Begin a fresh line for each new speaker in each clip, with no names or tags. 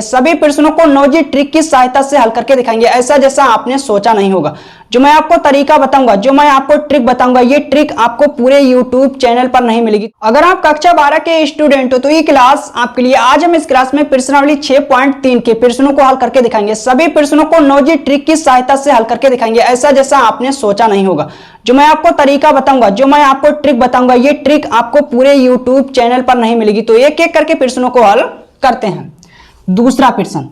सभी प्रश्नों को नोजी ट्रिक की सहायता से हल करके दिखाएंगे, ऐसा जैसा आपने सोचा नहीं होगा। जो मैं आपको तरीका बताऊंगा, जो मैं आपको ट्रिक बताऊंगा, ये ट्रिक आपको पूरे YouTube चैनल पर नहीं मिलेगी। अगर आप कक्षा 12 के स्टूडेंट हो तो ये क्लास आपके लिए। आज हम इस क्लास में प्रश्नावली 6.3 के प्रश्नों को हल करके दिखाएंगे। सभी प्रश्नों को नोजी ट्रिक की सहायता से हल करके दिखाएंगे, ऐसा जैसा आपने सोचा नहीं होगा। जो मैं आपको तरीका बताऊंगा, जो मैं आपको ट्रिक बताऊंगा, ये ट्रिक आपको पूरे YouTube चैनल पर नहीं मिलेगी। तो एक एक करके प्रश्नों को हल करते हैं। दूसरा प्रश्न,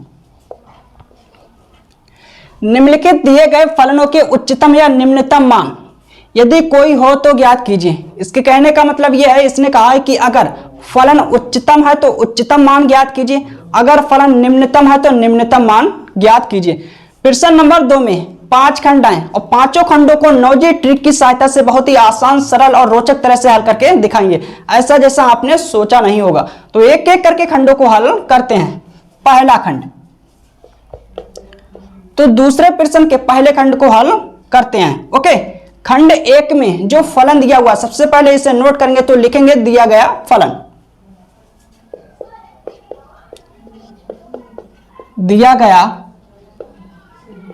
निम्नलिखित दिए गए फलनों के उच्चतम या निम्नतम मान यदि कोई हो तो ज्ञात कीजिए। इसके कहने का मतलब यह है, इसने कहा है कि अगर फलन उच्चतम है तो उच्चतम मान ज्ञात कीजिए, अगर फलन निम्नतम है तो निम्नतम मान ज्ञात कीजिए। प्रश्न नंबर 2 में 5 खंड आए और पांचों खंडों को नोजी ट्रिक की सहायता से बहुत ही आसान, सरल और रोचक तरह से हल करके दिखाएंगे, ऐसा जैसा आपने सोचा नहीं होगा। तो एक एक करके खंडों को हल करते हैं। पहला खंड, तो दूसरे प्रश्न के पहले खंड को हल करते हैं। ओके, खंड 1 में जो फलन दिया हुआ, सबसे पहले इसे नोट करेंगे तो लिखेंगे दिया गया फलन, दिया गया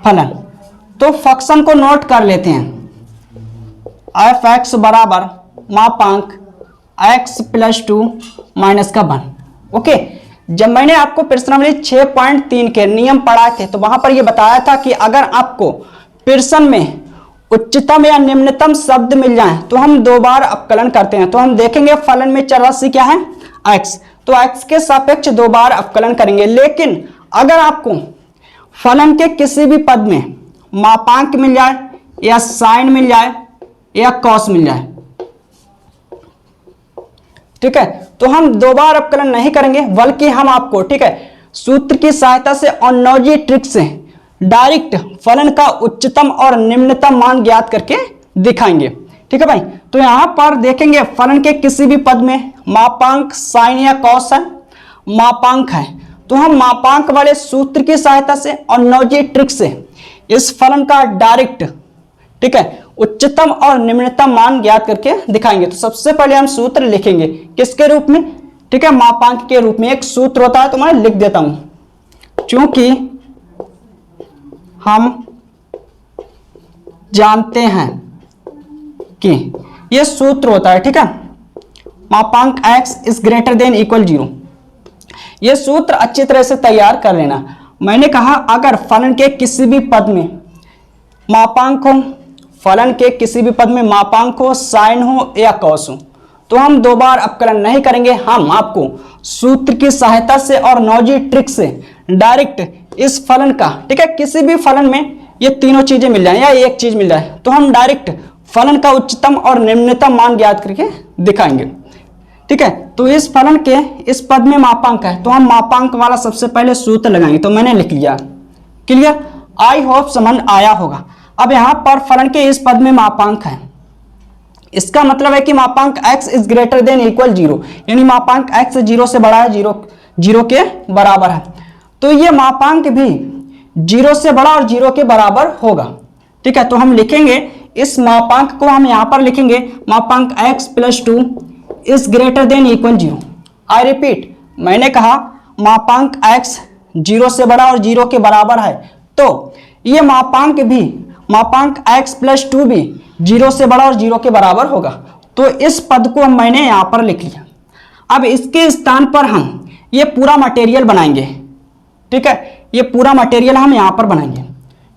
फलन। तो फंक्शन को नोट कर लेते हैं, एफ एक्स बराबर मापांक x + 2 - 1। ओके, जब मैंने आपको प्रश्नावली 6.3 के नियम पढ़ाए थे तो वहां पर यह बताया था कि अगर आपको प्रश्न में उच्चतम या निम्नतम शब्द मिल जाए तो हम 2 बार अवकलन करते हैं। तो हम देखेंगे फलन में चर राशि क्या है, x, तो x के सापेक्ष 2 बार अवकलन करेंगे। लेकिन अगर आपको फलन के किसी भी पद में मापांक मिल जाए या साइन मिल जाए या कॉस मिल जाए, ठीक है, तो हम 2 बार अवकलन नहीं करेंगे, बल्कि हम आपको, ठीक है, सूत्र की सहायता से और नोजी ट्रिक से डायरेक्ट फलन का उच्चतम और निम्नतम मान ज्ञात करके दिखाएंगे। ठीक है भाई, तो यहां पर देखेंगे फलन के किसी भी पद में मापांक साइन या कॉस है, मापांक है, तो हम मापांक वाले सूत्र की सहायता से और नोजी ट्रिक से इस फलन का डायरेक्ट, ठीक है, उच्चतम और निम्नतम मान ज्ञात करके दिखाएंगे। तो सबसे पहले हम सूत्र लिखेंगे किसके रूप में, ठीक है, मापांक के रूप में। एक सूत्र होता है, तो मैं लिख देता हूं, क्योंकि हम जानते हैं कि यह सूत्र होता है, ठीक है, मापांक x > 0। यह सूत्र अच्छी तरह से तैयार कर लेना। मैंने कहा अगर फलन के किसी भी पद में मापांक हो, फलन के किसी भी पद में मापांक हो, साइन हो या कॉस हो, तो हम 2 बार अवकलन नहीं करेंगे। हम आपको सूत्र की सहायता से और नोजी ट्रिक से डायरेक्ट इस फलन का, ठीक है, किसी भी फलन में ये तीनों चीजें मिल जाए या एक चीज मिल जाए, तो हम डायरेक्ट फलन का उच्चतम और निम्नतम मान ज्ञात करके दिखाएंगे। ठीक है, तो इस फलन के इस पद में मापांक है, तो हम मापांक वाला सबसे पहले सूत्र लगाएंगे। तो मैंने लिख लिया, क्लियर, आई होप समझ आया होगा। अब यहां पर फलन के इस पद में मापांक है, इसका मतलब है कि मापांक x > 0, यानी मापांक x 0 से बड़ा है, 0 के बराबर है। तो ये मापांक भी 0 से बड़ा और 0 के बराबर होगा। ठीक है, तो हम लिखेंगे इस मापांक को, हम यहां पर लिखेंगे मापांक x + 2 > 0। आई रिपीट, मैंने कहा मापांक x 0 से बड़ा और 0 के बराबर है, तो ये मापांक भी, मापांक x + 2 भी 0 से बड़ा और 0 के बराबर होगा। तो इस पद को मैंने यहां पर लिख लिया। अब इसके स्थान पर हम ये पूरा मटेरियल बनाएंगे। ठीक है, ये पूरा मटेरियल हम यहां पर बनाएंगे।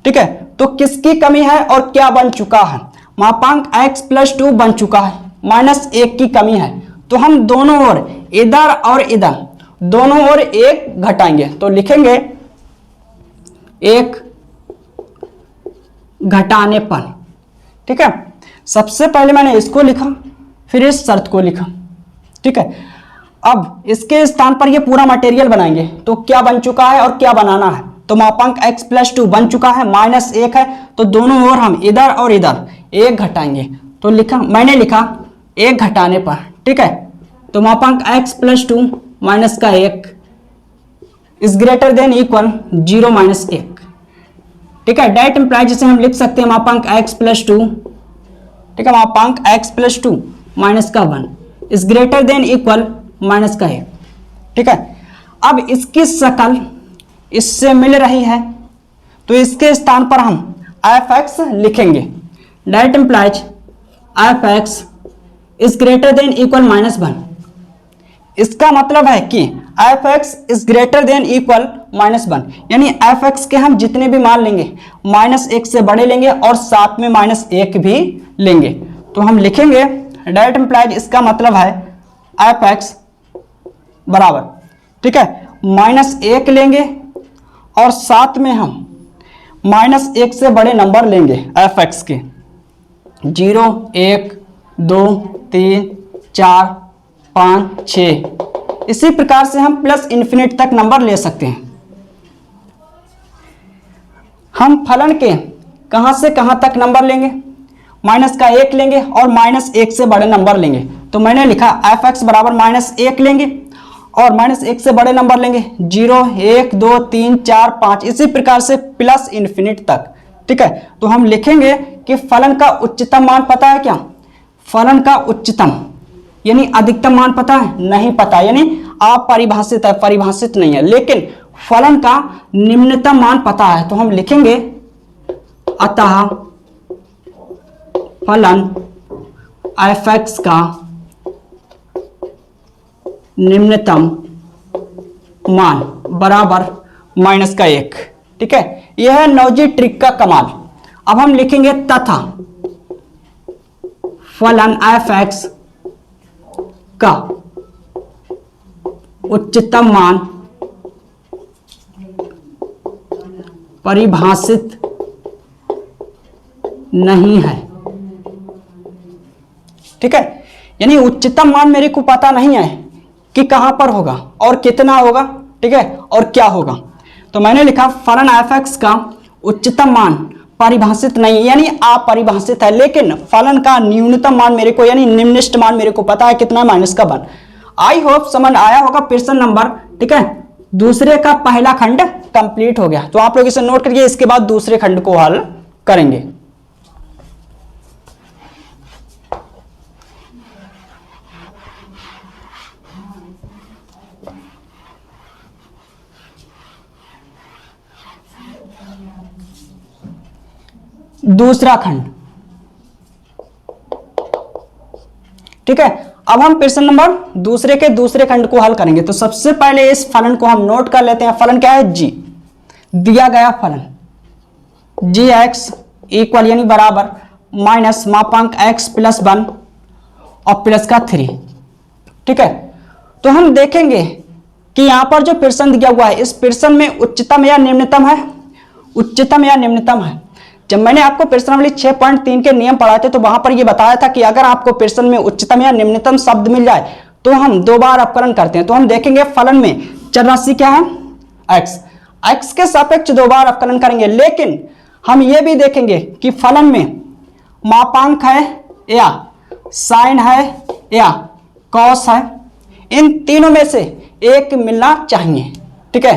ठीक है, तो किसकी कमी है और क्या बन चुका है, मापांक x + 2 बन चुका है, -1 की कमी है। तो हम दोनों ओर, इधर और इधर, दोनों ओर 1 घटाएंगे। तो लिखेंगे 1 घटाने पर। ठीक है, सबसे पहले मैंने इसको लिखा, फिर इस शर्त को लिखा। ठीक है, अब इसके स्थान पर ये पूरा मटेरियल बनाएंगे। तो क्या बन चुका है और क्या बनाना है, तो मापांक x + 2 बन चुका है, -1 है, तो दोनों ओर हम इधर और इधर 1 घटाएंगे। तो लिखा, मैंने लिखा 1 घटाने पर। ठीक है, तो मापांक x + 2 - 1 > 0 - 1। ठीक है, डेट इंप्लाइज जिसे हम लिख सकते हैं मापांक x + 2, ठीक है, मापांक x + 2 - 1 > -1। ठीक है, अब इसकी शकल इससे मिल रही है, तो इसके स्थान पर हम एफ एक्स लिखेंगे। That implies F x is greater than equal -1। इसका मतलब है कि F x is greater than equal -1, यानी एफ एक्स के हम जितने भी मान लेंगे -1 से बड़े लेंगे और साथ में -1 भी लेंगे। तो हम लिखेंगे दैट इम्प्लाइज, इसका मतलब है एफ एक्स बराबर, ठीक है, -1 लेंगे और साथ में हम -1 से बड़े नंबर लेंगे एफ एक्स के, 0, 1, 2, 3, 4, 5, 6। इसी प्रकार से हम प्लस इन्फिनिट तक नंबर ले सकते हैं। हम फलन के कहां से कहां तक नंबर लेंगे, -1 लेंगे और -1 से बड़े नंबर लेंगे। तो मैंने लिखा एफ एक्स बराबर -1 लेंगे और -1 से बड़े नंबर लेंगे, 0, 1, 2, 3, 4, 5, इसी प्रकार से प्लस इन्फिनिट तक, ठीक है। तो हम लिखेंगे कि फलन का उच्चतम मान पता है क्या? फलन का उच्चतम यानी अधिकतम मान पता है? नहीं पता, यानी अपरिभाषित है, परिभाषित नहीं है। लेकिन फलन का निम्नतम मान पता है, तो हम लिखेंगे अतः फलन एफ एक्स का निम्नतम मान बराबर -1, ठीक है। यह है नौजी ट्रिक का कमाल। अब हम लिखेंगे तथा फलन एफ एक्स का उच्चतम मान परिभाषित नहीं है, ठीक है। यानी उच्चतम मान मेरे को पता नहीं है कि कहां पर होगा और कितना होगा, ठीक है, और क्या होगा। तो मैंने लिखा फलन एफ एक्स का उच्चतम मान परिभाषित नहीं, यानी अपरिभाषित है। लेकिन फलन का न्यूनतम मान मेरे को, यानी निम्नतम मान मेरे को पता है कितना, -1। आई होप समझ आया होगा प्रश्न नंबर, ठीक है। दूसरे का पहला खंड कंप्लीट हो गया, तो आप लोग इसे नोट करिए। इसके बाद दूसरे खंड को हल करेंगे। दूसरा खंड, ठीक है। अब हम प्रश्न नंबर दूसरे के दूसरे खंड को हल करेंगे। तो सबसे पहले इस फलन को हम नोट कर लेते हैं। फलन क्या है? जी। दिया गया फलन जी एक्स इक्वल यानी बराबर माइनस मापांक x + 1 और प्लस का 3, ठीक है। तो हम देखेंगे कि यहां पर जो प्रश्न दिया हुआ है, इस प्रश्न में उच्चतम या निम्नतम है, उच्चतम या निम्नतम है। जब मैंने आपको प्रश्नावली 6.3 के नियम पढ़ाए थे, तो वहां पर यह बताया था कि अगर आपको प्रश्न में उच्चतम या निम्नतम शब्द मिल जाए तो हम 2 बार अपकरण करते हैं। तो हम देखेंगे फलन में चर राशि क्या है? x के सापेक्ष 2 बार अपकरण करेंगे। लेकिन हम यह भी देखेंगे कि फलन में मापांक है या साइन है या कॉस है, इन तीनों में से एक मिलना चाहिए, ठीक है।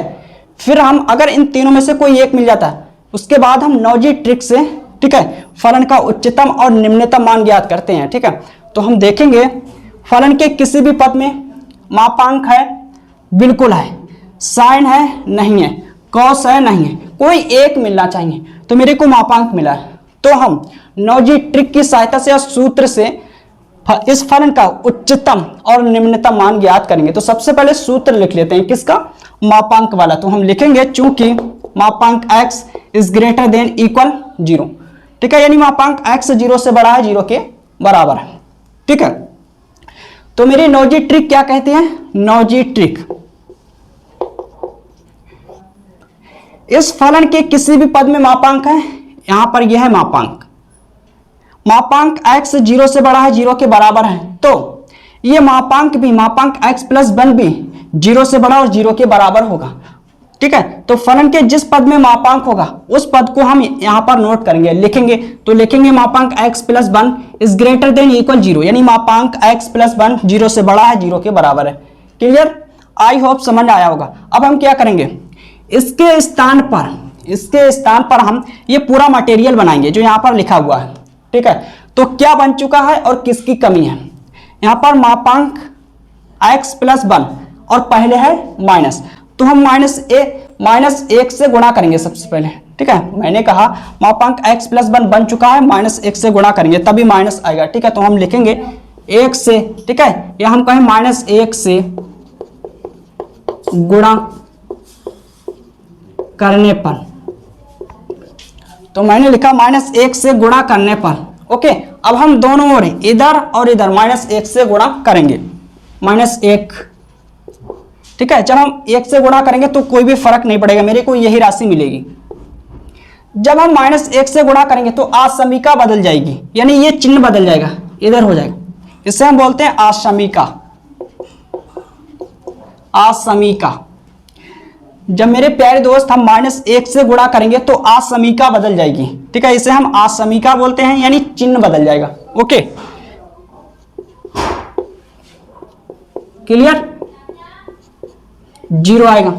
फिर हम अगर इन तीनों में से कोई एक मिल जाता है, उसके बाद हम नौजी ट्रिक से, ठीक है, फलन का उच्चतम और निम्नतम मान ज्ञात करते हैं, ठीक है। तो हम देखेंगे फलन के किसी भी पद में मापांक है, बिल्कुल है, साइन है, नहीं है, कॉस है, नहीं है, कोई एक मिलना चाहिए। तो मेरे को मापांक मिला है, तो हम नौजी ट्रिक की सहायता से या सूत्र से इस फलन का उच्चतम और निम्नतम मान ज्ञात करेंगे। तो सबसे पहले सूत्र लिख लेते हैं, किसका? मापांक वाला। तो हम लिखेंगे चूंकि मापांक x is greater than equal 0, ठीक है, यानी मापांक x 0 से बड़ा है, 0 के बराबर है, ठीक है। तो मेरी नौजी ट्रिक क्या कहती है? नौजी ट्रिक इस फलन के किसी भी पद में मापांक है, यहां पर यह है मापांक, मापांक x 0 से बड़ा है, 0 के बराबर है, तो ये मापांक भी, मापांक x + 1 भी 0 से बड़ा और 0 के बराबर होगा, ठीक है। तो फलन के जिस पद में मापांक होगा उस पद को हम यहां पर नोट करेंगे, लिखेंगे। तो लिखेंगे मापांक x + 1 is greater than equal 0, यानी मापांक x + 1 0 से बड़ा है, 0 के बराबर है। क्लियर? आई होप समझ आया होगा। अब हम क्या करेंगे, इसके स्थान पर हम ये पूरा मटेरियल बनाएंगे जो यहां पर लिखा हुआ है, ठीक है। तो क्या बन चुका है और किसकी कमी है? यहां पर मापांक x + 1 और पहले है माइनस, तो हम माइनस एक से गुणा करेंगे सबसे पहले, ठीक है। मैंने कहा मापांक x प्लस 1 बन चुका है, माइनस एक से गुणा करेंगे तभी माइनस आएगा, ठीक है। तो हम लिखेंगे एक से, ठीक है, या हम कहें माइनस एक से गुणा करने पर, तो मैंने लिखा माइनस एक से गुणा करने पर, ओके। अब हम दोनों ओर इधर और इधर माइनस एक से गुणा करेंगे, माइनस एक, ठीक है। जब हम एक से गुणा करेंगे तो कोई भी फर्क नहीं पड़ेगा, मेरे को यही राशि मिलेगी। जब हम माइनस एक से गुणा करेंगे तो आसमीका बदल जाएगी, यानी ये चिन्ह बदल जाएगा, इधर हो जाएगा, इसे हम बोलते हैं आसमीका। आसमीका, जब मेरे प्यारे दोस्त हम माइनस एक से गुणा करेंगे तो आसमीका बदल जाएगी, ठीक है, इसे हम आसमीका बोलते हैं, यानी चिन्ह बदल जाएगा, ओके, क्लियर, 0 आएगा।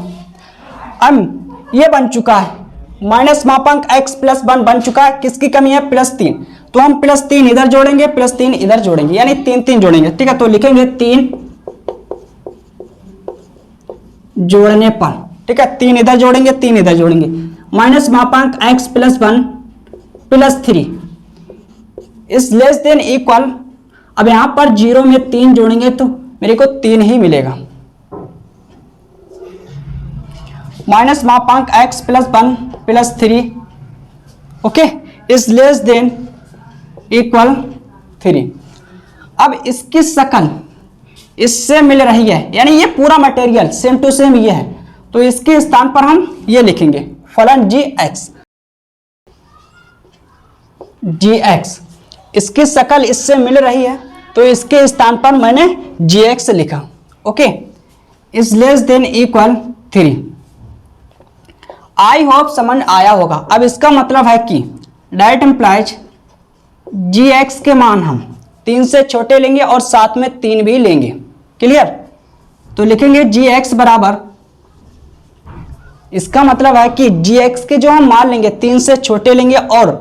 अब ये बन चुका है, माइनस मापांक x प्लस 1 बन चुका है, किसकी कमी है, +3, तो हम +3 इधर जोड़ेंगे, +3 इधर जोड़ेंगे, यानी 3 जोड़ेंगे, ठीक है। तो लिखेंगे 3 जोड़ने पर, ठीक है, 3 इधर जोड़ेंगे, 3 इधर जोड़ेंगे, माइनस मापांक x plus 1 +3 is less than equal, अब यहां पर 0 में 3 जोड़ेंगे तो मेरे को 3 ही मिलेगा, माइनस मापांक x plus 1 +3, okay, is less than equal 3। अब इसकी शकल इससे मिल रही है, यानी ये पूरा मटेरियल सेम टू सेम ये है, तो इसके स्थान पर हम ये लिखेंगे फलन gx, इसकी शकल इससे मिल रही है तो इसके स्थान पर मैंने gx लिखा, okay, is less than equal 3। I hope समझ आया होगा। अब इसका मतलब है कि डायरेक्ट एम्प्लाइज gx के मान हम 3 से छोटे लेंगे और साथ में 3 भी लेंगे, क्लियर। तो लिखेंगे gx बराबर, इसका मतलब है कि gx के जो हम मान लेंगे 3 से छोटे लेंगे और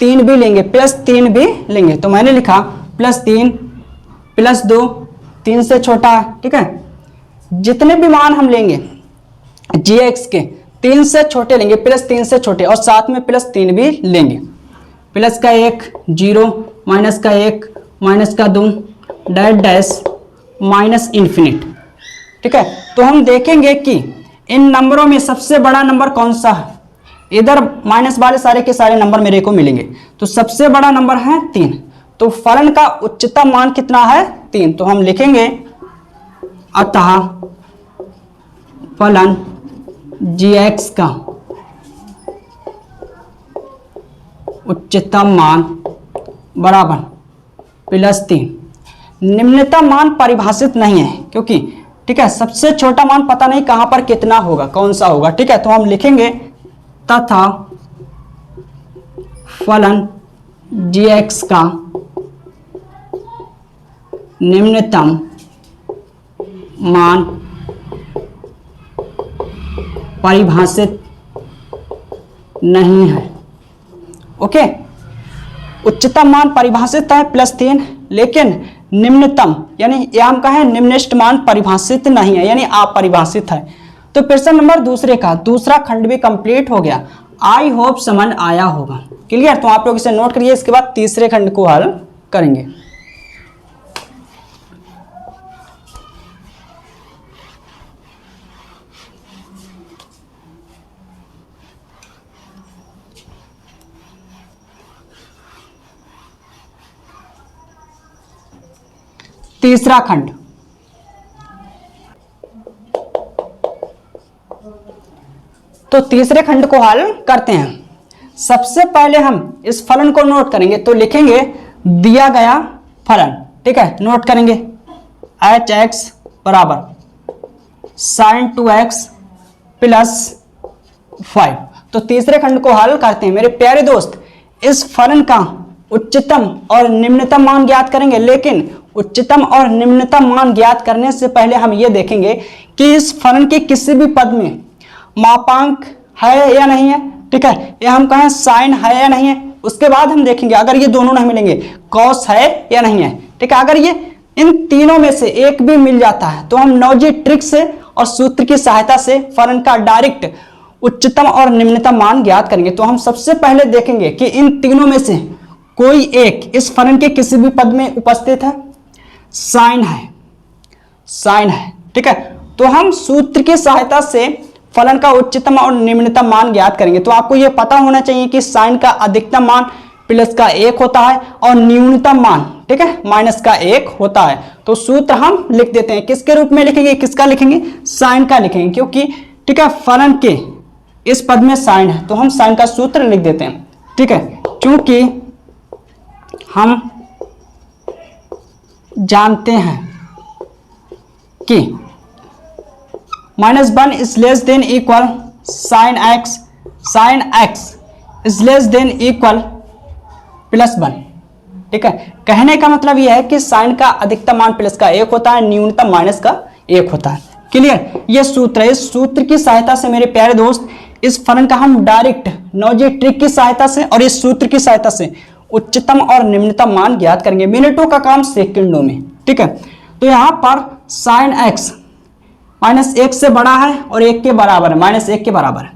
3 भी लेंगे, +3 भी लेंगे, तो मैंने लिखा +3 +2 3 से छोटा है, ठीक है। जितने भी मान हम लेंगे gx के 3 से छोटे लेंगे, +3 से छोटे और साथ में +3 भी लेंगे, प्लस का 1 0, माइनस का 1 माइनस का 2 डैश माइनस इन्फिनिट, ठीक है। तो हम देखेंगे कि इन नंबरों में सबसे बड़ा नंबर कौन सा है, इधर माइनस वाले सारे के सारे नंबर मेरे को मिलेंगे, तो सबसे बड़ा नंबर है 3, तो फलन का उच्चतम मान कितना है 3, तो हम लिखेंगे अतः फलन gx का उच्चतम मान बराबर +3। निम्नतम मान परिभाषित नहीं है क्योंकि, ठीक है, सबसे छोटा मान पता नहीं कहां पर कितना होगा, कौन सा होगा, ठीक है। तो हम लिखेंगे तथा फलन gx का निम्नतम मान परिभाषित नहीं है, ओके। उच्चतम मान परिभाषित है +3, लेकिन निम्नतम यानी ये हम कहें निम्नतम मान परिभाषित नहीं है, यानी अपरिभाषित है। तो प्रश्न नंबर दूसरा खंड भी कंप्लीट हो गया। आई होप समझ आया होगा, क्लियर। तो आप लोग इसे नोट करिए, इसके बाद तीसरे खंड को हल करेंगे। तीसरा खंड, तो तीसरे खंड को हल करते हैं। सबसे पहले हम इस फलन को नोट करेंगे, तो लिखेंगे दिया गया फलन, ठीक है, नोट करेंगे hx बराबर sin 2x + 5। तो तीसरे खंड को हल करते हैं मेरे प्यारे दोस्त। इस फलन का उच्चतम और निम्नतम मान ज्ञात करेंगे, लेकिन उच्चतम और निम्नतम मान ज्ञात करने से पहले हम ये देखेंगे कि इस फलन के किसी भी पद में मापांक है या नहीं है, ठीक है, या हम कहें साइन है या नहीं है। उसके बाद हम देखेंगे अगर ये दोनों नहीं मिलेंगे कॉस है या नहीं है, ठीक है। अगर ये इन तीनों में से एक भी मिल जाता है तो हम नौजी ट्रिक से और सूत्र की सहायता से फलन का डायरेक्ट उच्चतम और निम्नतम मान ज्ञात करेंगे। तो हम सबसे पहले देखेंगे कि इन तीनों में से कोई एक इस फलन के किसी भी पद में उपस्थित है, साइन है, साइन है, ठीक है। तो हम सूत्र की सहायता से फलन का उच्चतम और निम्नतम मान ज्ञात करेंगे। तो आपको यह पता होना चाहिए कि साइन का अधिकतम मान प्लस का 1 होता है और न्यूनतम मान, ठीक है, माइनस का 1 होता है। तो सूत्र हम लिख देते हैं, किसके रूप में लिखेंगे, किसका लिखेंगे, साइन का लिखेंगे, क्योंकि ठीक है फलन के इस पद में साइन है तो हम साइन का सूत्र लिख देते हैं, ठीक है। क्योंकि हम जानते हैं कि -1 is less than equal sine x is less than equal +1, ठीक है। कहने का मतलब यह है कि साइन का अधिकतम मान प्लस का 1 होता है, न्यूनतम माइनस का 1 होता है। क्लियर, यह सूत्र है। इस सूत्र की सहायता से मेरे प्यारे दोस्त इस फलन का हम डायरेक्ट नौजी ट्रिक की सहायता से और इस सूत्र की सहायता से उच्चतम और निम्नतम मान ज्ञात करेंगे। मिनटों का काम सेकंडों में, ठीक है। तो यहां पर साइन एक्स -1 से बड़ा है और 1 के बराबर है, -1 के बराबर है।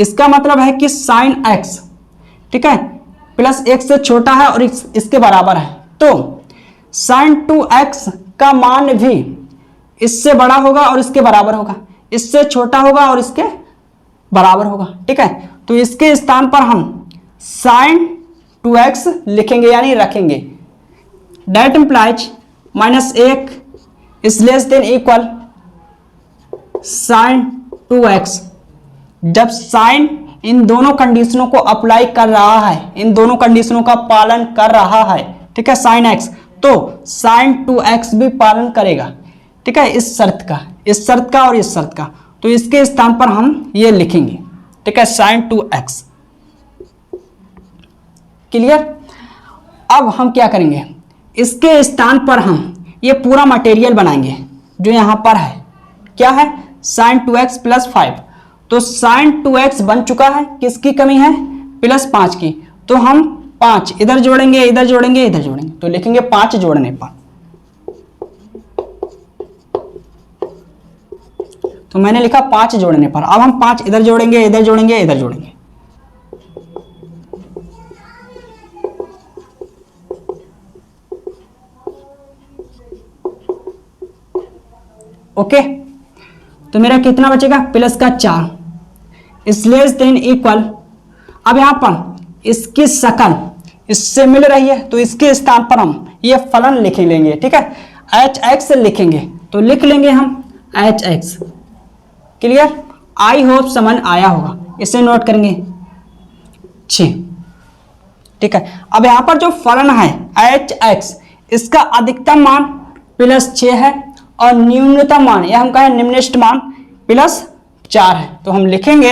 इसका मतलब है कि साइन एक्स, ठीक है, +1 से छोटा है और इसके बराबर है। तो साइन 2x का मान भी इससे बड़ा होगा और इसके बराबर होगा, इससे छोटा होगा और इसके बराबर होगा, ठीक है। तो इसके स्थान पर हम साइन 2x लिखेंगे यानी रखेंगे। That implies -1 is less than equal sine 2x। जब साइन इन दोनों कंडीशनों को अप्लाई कर रहा है, इन दोनों कंडीशनों का पालन कर रहा है, ठीक है, साइन एक्स, तो साइन 2x भी पालन करेगा, ठीक है, इस शर्त का और इस शर्त का। तो इसके स्थान पर हम ये लिखेंगे, ठीक है, साइन 2x। क्लियर। अब हम क्या करेंगे, इसके स्थान पर हम ये पूरा मटेरियल बनाएंगे जो यहां पर है। क्या है, साइन 2x + 5। तो साइन 2x बन चुका है, किसकी कमी है, +5 की। तो हम 5 इधर जोड़ेंगे, इधर जोड़ेंगे, इधर जोड़ेंगे, तो लिखेंगे 5 जोड़ने पर। तो मैंने लिखा 5 जोड़ने पर। अब हम 5 इधर जोड़ेंगे, इधर जोड़ेंगे, इधर जोड़ेंगे। ओके, तो मेरा कितना बचेगा, +4 इज लेस देन इक्वल। अब यहां पर इसकी शकल इससे मिल रही है तो इसके स्थान पर हम ये फलन लिख लेंगे, ठीक है, hx लिखेंगे। तो लिख लेंगे हम hx। क्लियर, आई होप समझ आया होगा। इसे नोट करेंगे 6, ठीक है। अब यहां पर जो फलन है hx, इसका अधिकतम मान +6 है और न्यूनतम मान या हम कहें निम्नतम मान +4 है। तो हम लिखेंगे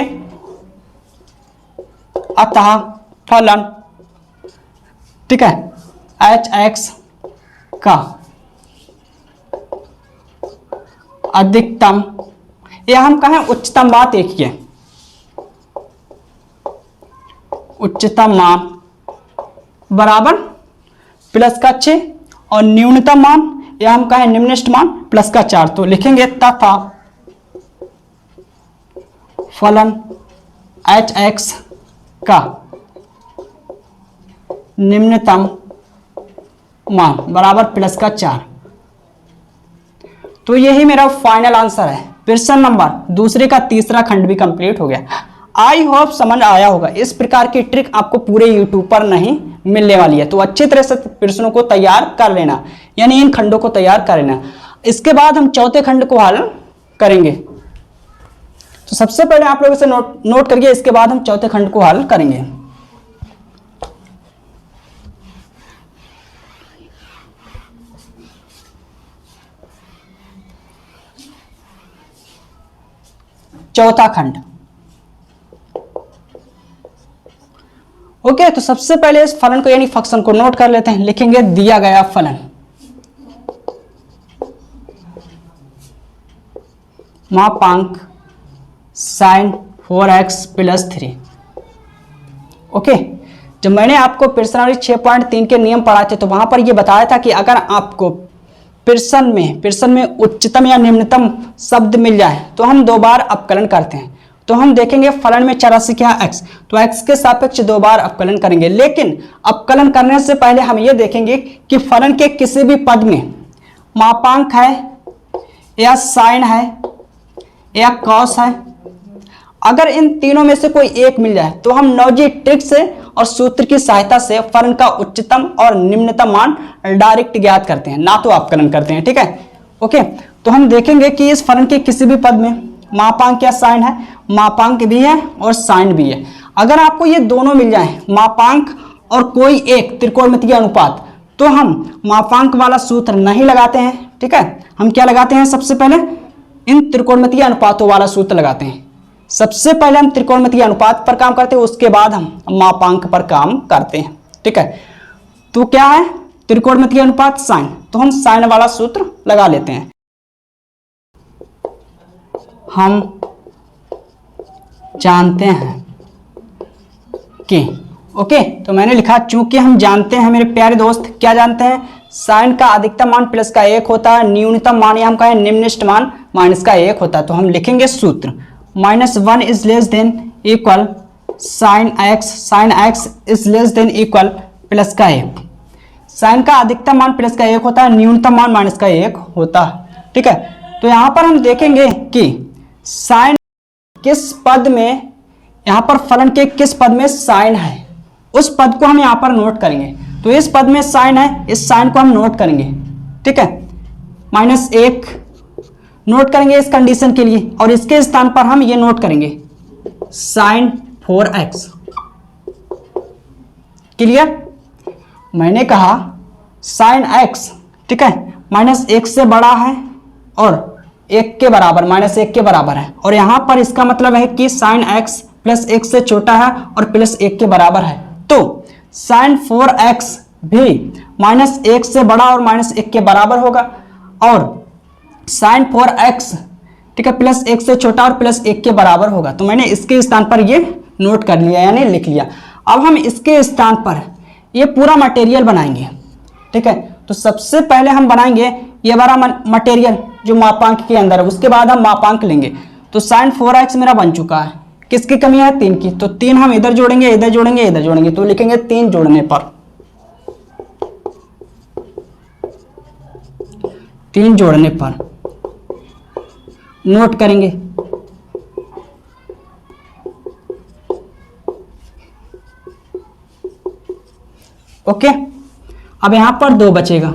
अतः फलन, ठीक है, hx का अधिकतम या हम कहें उच्चतम, बात एक ही है, उच्चतम मान बराबर +6 और न्यूनतम मान या हम कहें निम्नतम मान +4। तो लिखेंगे तथा फलन hx का निम्नतम मान बराबर +4। तो यही मेरा फाइनल आंसर है। प्रश्न नंबर दूसरे का तीसरा खंड भी कंप्लीट हो गया। आई होप समझ आया होगा। इस प्रकार की ट्रिक आपको पूरे यूट्यूब पर नहीं मिलने वाली है, तो अच्छी तरह से प्रश्नों को तैयार कर लेना, यानी इन खंडों को तैयार कर लेना। इसके बाद हम चौथे खंड को हल करेंगे। तो सबसे पहले आप लोग इसे नोट करिए, इसके बाद हम चौथे खंड को हल करेंगे। चौथा खंड। ओके, तो सबसे पहले इस फलन को यानी फंक्शन को नोट कर लेते हैं। लिखेंगे दिया गया फलन मापांक sin 4x + 3। ओके, जब मैंने आपको प्रश्नावली 6.3 के नियम पढ़ाए थे तो वहां पर यह बताया था कि अगर आपको प्रश्न में उच्चतम या निम्नतम शब्द मिल जाए तो हम 2 बार अवकलन करते हैं। तो हम देखेंगे फलन में चर क्या है x, तो x के सापेक्ष 2 बार अवकलन करेंगे। लेकिन अवकलन करने से पहले हम ये देखेंगे कि फलन के किसी भी पद में मापांक है या साइन है या कॉस है, अगर इन तीनों में से कोई एक मिल जाए तो हम नौजी ट्रिक से और सूत्र की सहायता से फलन का उच्चतम और निम्नतम मान डायरेक्ट ज्ञात करते हैं, ना तो अवकलन करते हैं। ठीक है, ओके। तो हम देखेंगे कि इस फलन के किसी भी पद में मापांक या साइन है, मापांक भी है और साइन भी है। अगर आपको ये दोनों मिल जाए, मापांक और कोई एक त्रिकोणमितीय अनुपात, तो हम मापांक वाला सूत्र नहीं लगाते हैं। ठीक है, हम क्या लगाते हैं? सबसे पहले इन त्रिकोणमितीय अनुपातों वाला सूत्र लगाते हैं। सबसे पहले हम त्रिकोणमितीय अनुपात पर काम करते हैं, उसके बाद हम मापांक पर काम करते हैं। ठीक है, तो क्या है? त्रिकोणमितीय अनुपात साइन, तो हम साइन वाला सूत्र लगा लेते हैं। हम जानते हैं कि, ओके, तो मैंने लिखा चूंकि हम जानते हैं मेरे प्यारे दोस्त, क्या जानते हैं? साइन का अधिकतम मान प्लस का 1 होता है, न्यूनतम मान या हम कहें निम्नतम मान माइनस का 1 होता है। तो हम लिखेंगे सूत्र -1 is less than equal sine x is less than equal plus का 1। साइन का अधिकतम मान प्लस का 1 होता है, न्यूनतम मान माइनस का 1 होता है। ठीक है, तो यहां पर हम देखेंगे कि साइन किस पद में, यहां पर फलन के किस पद में साइन है, उस पद को हम यहां पर नोट करेंगे। तो इस पद में साइन है, इस साइन को हम नोट करेंगे। ठीक है, -1 नोट करेंगे इस कंडीशन के लिए, और इसके स्थान पर हम ये नोट करेंगे साइन 4x। क्लियर? मैंने कहा साइन x, ठीक है, -1 से बड़ा है और 1 के बराबर, -1 के बराबर है, और यहां पर इसका मतलब है कि साइन x +1 से छोटा है और +1 के बराबर है। तो साइन 4x भी -1 से बड़ा और -1 के बराबर होगा, और साइन 4x, ठीक है, +1 से छोटा और +1 के बराबर होगा। तो मैंने इसके स्थान पर ये नोट कर लिया, यानी लिख लिया। अब हम इसके स्थान पर ये पूरा मटेरियल बनाएंगे। ठीक है, तो सबसे पहले हम बनाएंगे ये वाला मटेरियल जो मापांक के अंदर है, उसके बाद हम मापांक लेंगे। तो साइन 4x मेरा बन चुका है, किसकी कमी है? 3 की। तो 3 हम इधर जोड़ेंगे, इधर जोड़ेंगे, इधर जोड़ेंगे, तो लिखेंगे 3 जोड़ने पर, 3 जोड़ने पर नोट करेंगे। ओके, अब यहां पर 2 बचेगा।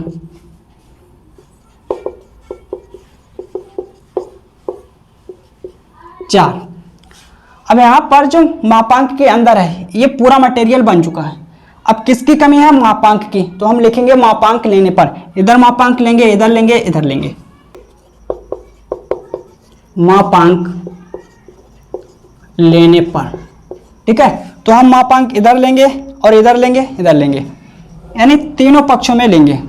चार। अब यहां पर जो मापांक के अंदर है ये पूरा मटेरियल बन चुका है। अब किसकी कमी है? मापांक की। तो हम लिखेंगे मापांक लेने पर, इधर मापांक लेंगे, इधर लेंगे, इधर लेंगे, मापांक लेने पर। ठीक है, तो हम मापांक इधर लेंगे और इधर लेंगे, इधर लेंगे, यानी तीनों पक्षों में लेंगे।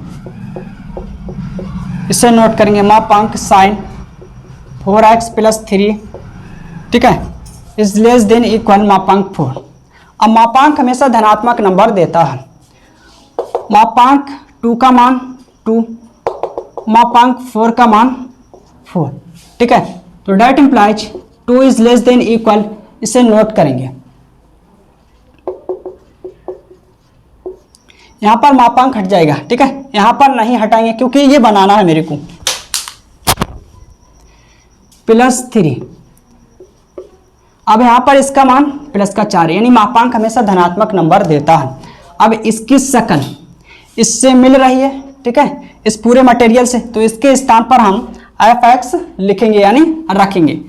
इसे नोट करेंगे मापांक साइन 4x + 3, ठीक है, इज लेस देन इक्वल मापांक 4। अब मापांक हमेशा धनात्मक नंबर देता है। मापांक 2 का मान 2, मापांक 4 का मान 4। ठीक है, तो that implies 2 is less than equal, इसे नोट करेंगे। यहां पर मापांक हट जाएगा। ठीक है, यहां पर नहीं हटाएंगे क्योंकि ये बनाना है मेरे को। +3, अब यहां पर इसका मान +4, यानी मापांक हमेशा धनात्मक नंबर देता है। अब इसकी शकल इससे मिल रही है, ठीक है, इस पूरे मटेरियल से, तो इसके स्थान पर हम fx लिखेंगे, यानी रखेंगे।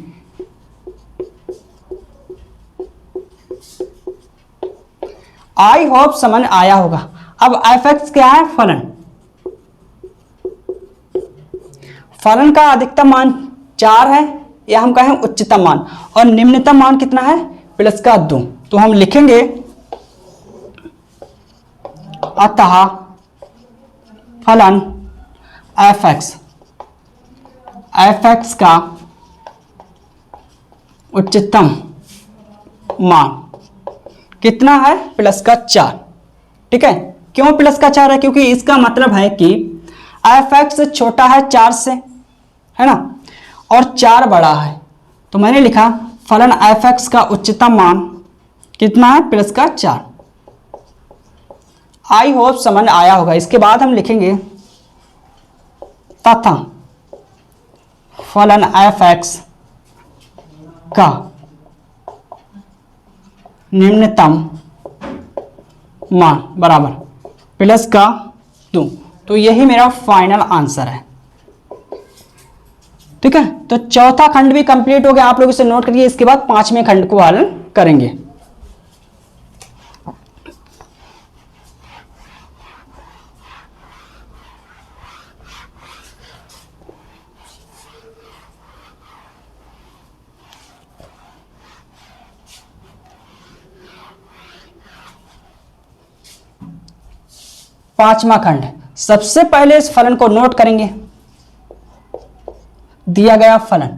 आई होप समझ आया होगा। अब fx क्या है? फलन। फलन का अधिकतम मान 4 है, या हम कहें उच्चतम मान, और निम्नतम मान कितना है? +2। तो हम लिखेंगे अतः फलन fx का उच्चतम मान कितना है? +4। ठीक है, क्यों +4 है? क्योंकि इसका मतलब है कि एफ एक्स छोटा है 4 से, है ना, और 4 बड़ा है, तो मैंने लिखा फलन एफ एक्स का उच्चतम मान कितना है, प्लस का 4। आई होप समझ आया होगा। इसके बाद हम लिखेंगे तथा फलन एफ एक्स का निम्नतम मान बराबर प्लस का 2। तो यही मेरा फाइनल आंसर है। ठीक है, तो चौथा खंड भी कंप्लीट हो गया, आप लोग इसे नोट करिए। इसके बाद 5वें खंड को हल करेंगे। पांचवा खंड, सबसे पहले इस फलन को नोट करेंगे। दिया गया फलन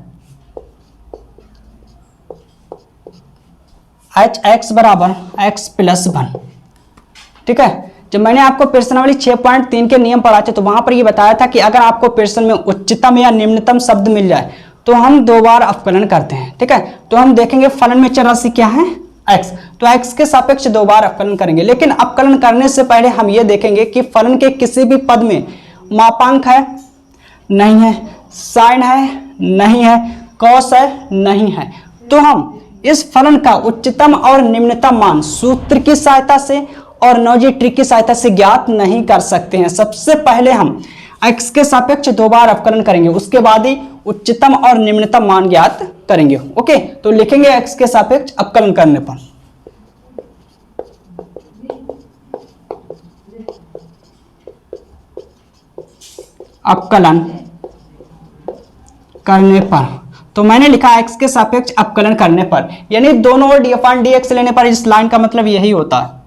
एच एक्स बराबर एक्स प्लस 1। ठीक है, जब मैंने आपको प्रश्नावली 6.3 के नियम पढ़ाए थे तो वहां पर ये बताया था कि अगर आपको प्रश्न में उच्चतम या निम्नतम शब्द मिल जाए तो हम 2 बार अवकलन करते हैं। ठीक है, तो हम देखेंगे फलन में चर राशि क्या है, x, तो x के सापेक्ष 2 बार अवकलन करेंगे। लेकिन अवकलन करने से पहले हम ये देखेंगे कि फलन के किसी भी पद में मापांक है, नहीं है, साइन है, नहीं है, कॉस है, नहीं है। तो हम इस फलन का उच्चतम और निम्नतम मान सूत्र की सहायता से और नौजी ट्रिक की सहायता से ज्ञात नहीं कर सकते हैं। सबसे पहले हम x के सापेक्ष 2 बार अवकलन करेंगे, उसके बाद ही उच्चतम और निम्नतम मान ज्ञात करेंगे। ओके, तो लिखेंगे x के सापेक्ष अवकलन करने पर अवकलन करने पर, तो मैंने लिखा x के सापेक्ष अवकलन करने पर, यानी दोनों ओर d/dx लेने पर। इस लाइन का मतलब यही होता है।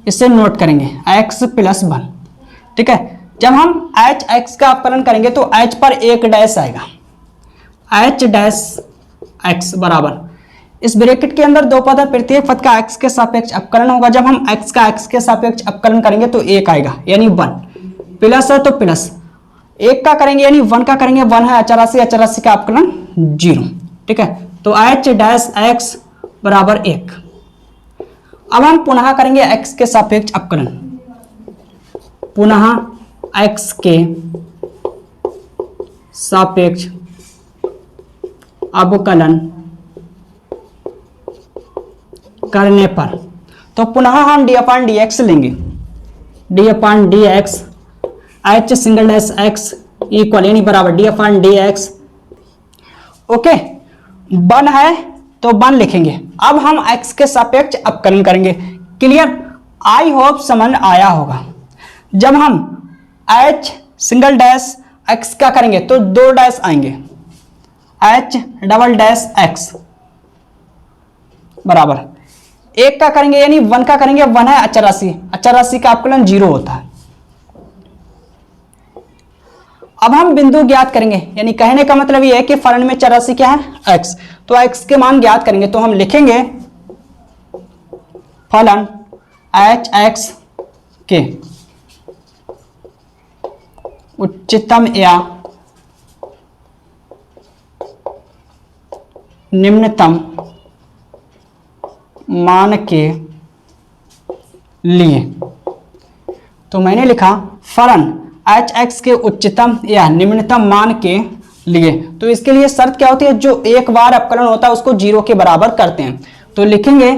इसे नोट करेंगे x प्लस 1। ठीक है, जब हम एच एक्स का अवकलन करेंगे तो h पर एक डैश आएगा, h डैश x बराबर, इस ब्रैकेट के अंदर 2 पद है, प्रत्येक पद का x के सापेक्ष अवकलन होगा। जब हम x का x के सापेक्ष अवकलन करेंगे तो 1 आएगा, यानी 1, प्लस है तो प्लस 1 का करेंगे यानी 1 का करेंगे, 1 है अचर राशि, अचर राशि का अवकलन 0। ठीक है, तो h डैश x बराबर 1। अब हम पुनः करेंगे x के सापेक्ष अवकलन, पुनः x के सापेक्ष अवकलन करने पर, तो पुनः हम d/dx लेंगे, d/dx h single dash x equal यानी बराबर d/dx। ओके, 1 है तो 1 लिखेंगे। अब हम x के सापेक्ष अवकलन करेंगे। क्लियर, आई होप समझ आया होगा। जब हम h सिंगल डैश x का करेंगे तो 2 डैश आएंगे, h डबल डैश x बराबर 1 का करेंगे यानी 1 का करेंगे, 1 है अचर राशि, अचर राशि का अवकलन 0 होता है। अब हम बिंदु ज्ञात करेंगे, यानी कहने का मतलब यह है कि फलन में चर राशि क्या है, x, तो x के मान ज्ञात करेंगे। तो हम लिखेंगे फलन एच एक्स के उच्चतम या निम्नतम मान के लिए, तो मैंने लिखा फलन एच एक्स के उच्चतम या निम्नतम मान के लिए। तो इसके लिए शर्त क्या होती है, जो एक बार अवकलन होता है उसको 0 के बराबर करते हैं। तो लिखेंगे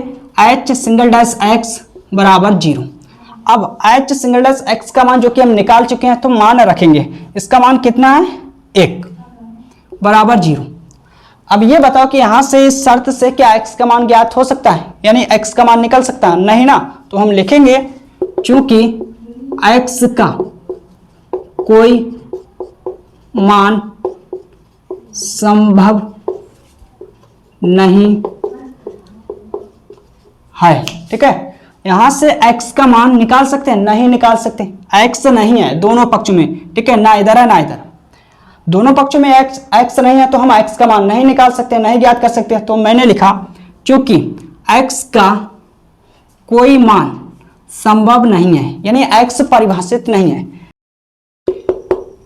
एच सिंगल डैश एक्स बराबर 0। अब एच सिंगल डैश एक्स का मान जो कि हम निकाल चुके हैं तो मान रखेंगे, इसका मान कितना है 1 बराबर 0। अब ये बताओ कि यहां से इस शर्त से क्या x का मान ज्ञात हो सकता है, यानी x का मान निकल सकता है, नहीं ना। तो हम लिखेंगे चूंकि x का कोई मान संभव नहीं है। ठीक है, यहां से x का मान निकाल सकते हैं, नहीं निकाल सकते, x नहीं है दोनों पक्षों में। ठीक है, ना इधर है ना इधर, दोनों पक्षों में x नहीं है तो हम x का मान नहीं निकाल सकते, नहीं ज्ञात कर सकते। तो मैंने लिखा चूंकि x का कोई मान संभव नहीं है, यानी x परिभाषित नहीं है।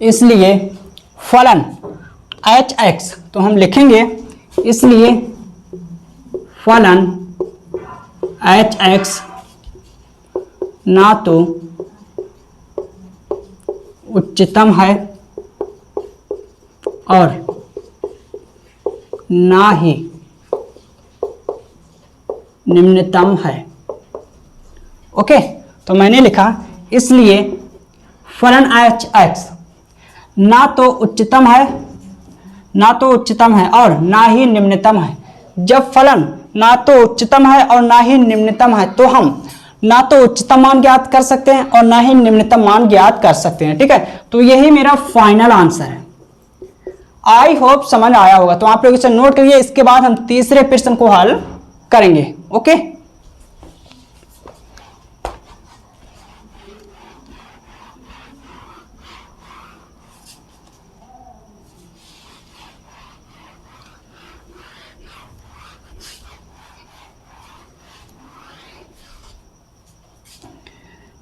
इसलिए फलन hx, तो हम लिखेंगे इसलिए फलन hx ना तो उच्चतम है और ना ही निम्नतम है। ओके, तो मैंने लिखा इसलिए फलन hx ना तो उच्चतम है और ना ही निम्नतम है। जब फलन ना तो उच्चतम है और ना ही निम्नतम है तो हम ना तो उच्चतम मान ज्ञात कर सकते हैं और ना ही निम्नतम मान ज्ञात कर सकते हैं। ठीक है, तो यही मेरा फाइनल आंसर है। आई होप समझ आया होगा, तो आप लोग इसे नोट करिए। इसके बाद हम तीसरे प्रश्न को हल करेंगे। ओके,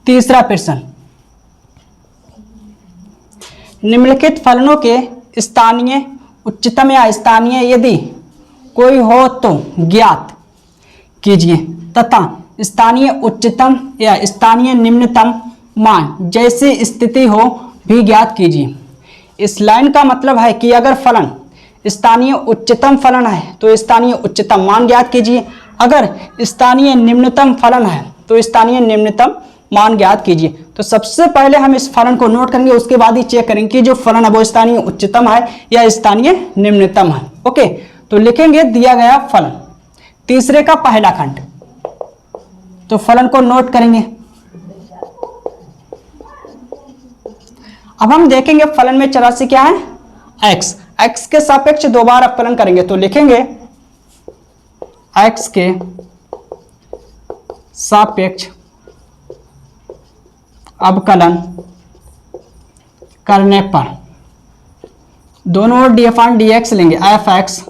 तीसरा प्रश्न, निम्नलिखित फलनों के स्थानीय उच्चतम या स्थानीय यदि कोई हो तो ज्ञात कीजिए तथा स्थानीय उच्चतम या स्थानीय निम्नतम मान जैसी स्थिति हो भी ज्ञात कीजिए। इस लाइन का मतलब है कि अगर फलन स्थानीय उच्चतम फलन है तो स्थानीय उच्चतम मान ज्ञात कीजिए, अगर स्थानीय निम्नतम फलन है तो स्थानीय निम्नतम मान ज्ञात कीजिए। तो सबसे पहले हम इस फलन को नोट करेंगे, उसके बाद ही चेक करेंगे कि जो फलन है वो स्थानीय उच्चतम है या स्थानीय निम्नतम है। ओके, तो लिखेंगे दिया गया फलन, तीसरे का पहला खंड, तो फलन को नोट करेंगे। अब हम देखेंगे फलन में चरासी क्या है, x के सापेक्ष दो बार अवकलन करेंगे, तो लिखेंगे x के सापेक्ष अवकलन करने पर दोनों ओर डी अपान डी एक्स लेंगे, एफ एक्स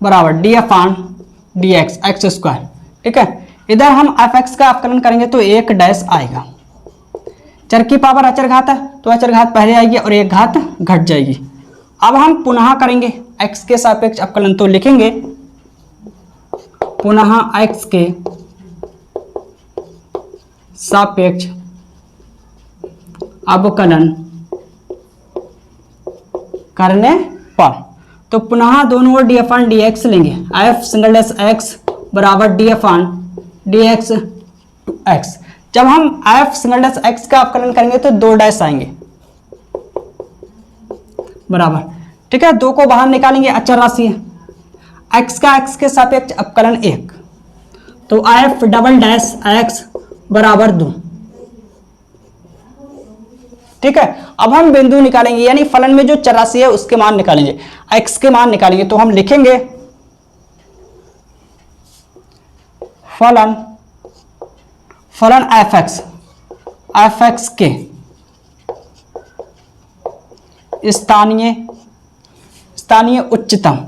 बराबर d upon d x x square. ठीक है, इधर हम एफ एक्स का अवकलन करेंगे तो एक डैश आएगा, चर की पावर अचर घात है तो अचर घात पहले आएगी और एक घात घट जाएगी। अब हम पुनः करेंगे x के सापेक्ष अवकलन, तो लिखेंगे पुनः x के सापेक्ष अवकलन करने पर, तो पुनः दोनों ओर डी अपान डी एक्स लेंगे, एफ सिंगल डैश एक्स बराबर d upon d x two x. जब हम एफ सिंगल डैश एक्स का अवकलन करेंगे तो दो डैश आएंगे बराबर। ठीक है, दो को बाहर निकालेंगे, अचर राशि है, एक्स का एक्स के सापेक्ष अवकलन एक, तो एफ डबल डैश एक्स बराबर 2। ठीक है, अब हम बिंदु निकालेंगे, यानी फलन में जो चरासी है उसके मान निकालेंगे, x के मान निकालेंगे, तो हम लिखेंगे फलन एफ एक्स के स्थानीय उच्चतम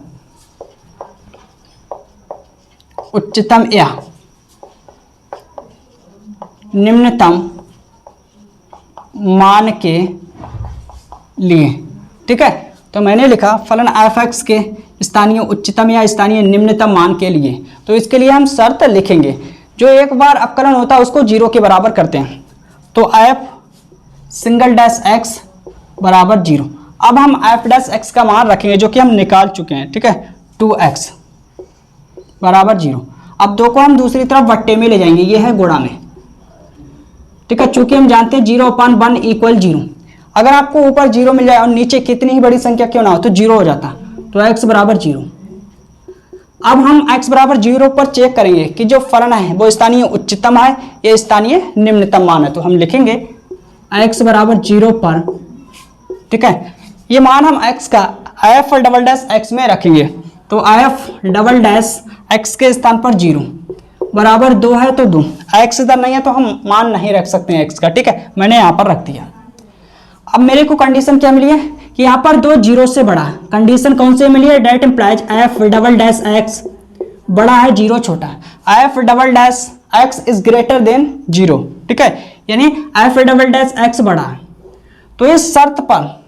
या निम्नतम मान के लिए। ठीक है, तो मैंने लिखा फलन एफ एक्स के स्थानीय उच्चतम या स्थानीय निम्नतम मान के लिए। तो इसके लिए हम शर्त लिखेंगे, जो एक बार अवकलन होता है उसको 0 के बराबर करते हैं, तो एफ सिंगल डैश एक्स बराबर 0। अब हम एफ डैश एक्स का मान रखेंगे जो कि हम निकाल चुके हैं। ठीक है, 2x बराबर 0। अब 2 को हम दूसरी तरफ बट्टे में ले जाएंगे, ये है गुणा में। ठीक है, चूंकि हम जानते हैं 0/1 = 0, अगर आपको ऊपर 0 मिल जाए और नीचे कितनी ही बड़ी संख्या क्यों ना हो तो 0 हो जाता, तो x बराबर 0। अब हम x बराबर 0 पर चेक करेंगे कि जो फलन है वो स्थानीय उच्चतम है या स्थानीय निम्नतम मान है, तो हम लिखेंगे x बराबर 0 पर। ठीक है, ये मान हम x का f डबल डैश x में रखेंगे, तो f डबल डैश x के स्थान पर 0 बराबर 2 है, तो 2 x इधर नहीं है तो हम मान नहीं रख सकते हैं x का। ठीक है, मैंने यहाँ पर रख दिया। अब मेरे को कंडीशन क्या मिली है कि यहाँ पर 2 0 से बड़ा, कंडीशन कौन से मिली है, date implies f double dash x बड़ा है 0 छोटा है, f double dash x is greater than 0। ठीक है, यानी एफ डबल डैश एक्स बड़ा है। तो इस शर्त पर,